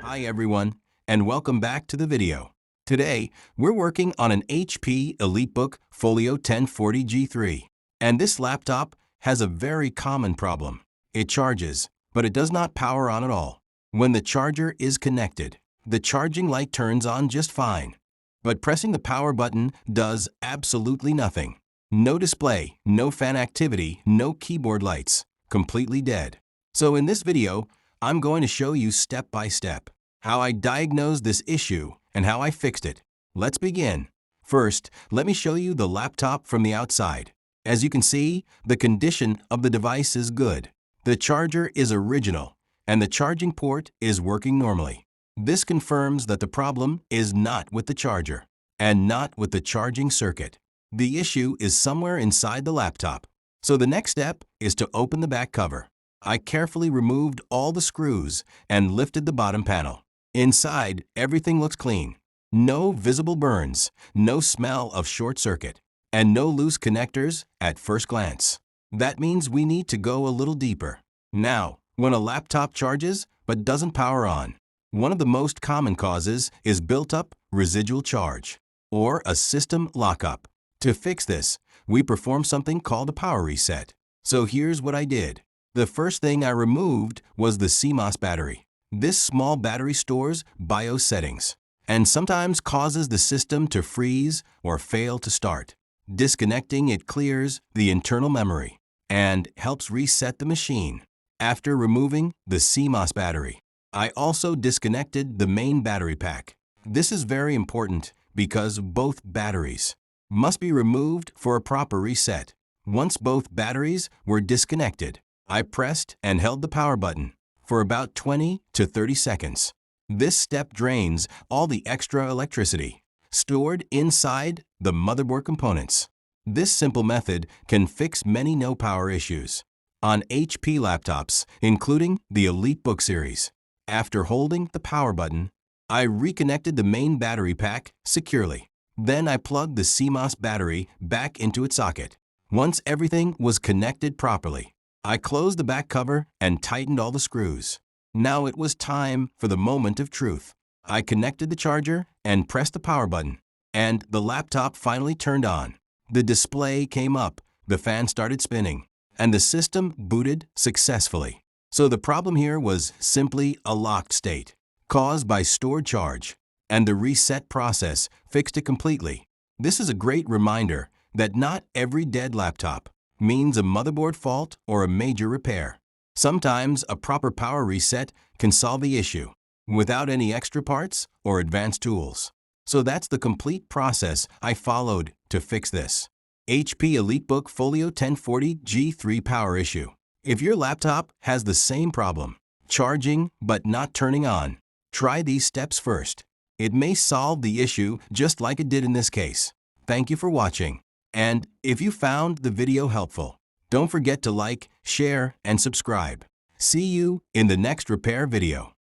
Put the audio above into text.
Hi everyone, and welcome back to the video. Today, we're working on an HP EliteBook Folio 1040 G3. And this laptop has a very common problem. It charges, but it does not power on at all. When the charger is connected, the charging light turns on just fine. But pressing the power button does absolutely nothing. No display, no fan activity, no keyboard lights. Completely dead. So in this video, I'm going to show you step by step how I diagnosed this issue and how I fixed it. Let's begin. First, let me show you the laptop from the outside. As you can see, the condition of the device is good. The charger is original, and the charging port is working normally. This confirms that the problem is not with the charger, and not with the charging circuit. The issue is somewhere inside the laptop. So the next step is to open the back cover. I carefully removed all the screws and lifted the bottom panel. Inside, everything looks clean. No visible burns, no smell of short circuit, and no loose connectors at first glance. That means we need to go a little deeper. Now, when a laptop charges but doesn't power on, one of the most common causes is built-up residual charge, or a system lockup. To fix this, we perform something called a power reset. So here's what I did. The first thing I removed was the CMOS battery. This small battery stores BIOS settings and sometimes causes the system to freeze or fail to start. Disconnecting it clears the internal memory and helps reset the machine. After removing the CMOS battery, I also disconnected the main battery pack. This is very important because both batteries must be removed for a proper reset. Once both batteries were disconnected, I pressed and held the power button for about 20 to 30 seconds. This step drains all the extra electricity stored inside the motherboard components. This simple method can fix many no-power issues on HP laptops, including the EliteBook series. After holding the power button, I reconnected the main battery pack securely. Then I plugged the CMOS battery back into its socket. Once everything was connected properly, I closed the back cover and tightened all the screws. Now it was time for the moment of truth. I connected the charger and pressed the power button, and the laptop finally turned on. The display came up, the fan started spinning, and the system booted successfully. So the problem here was simply a locked state, caused by stored charge, and the reset process fixed it completely. This is a great reminder that not every dead laptop means a motherboard fault or a major repair. Sometimes a proper power reset can solve the issue without any extra parts or advanced tools. So that's the complete process I followed to fix this HP EliteBook Folio 1040 G3 power issue. If your laptop has the same problem, charging but not turning on, try these steps first. It may solve the issue just like it did in this case. Thank you for watching. And if you found the video helpful, don't forget to like, share, and subscribe. See you in the next repair video.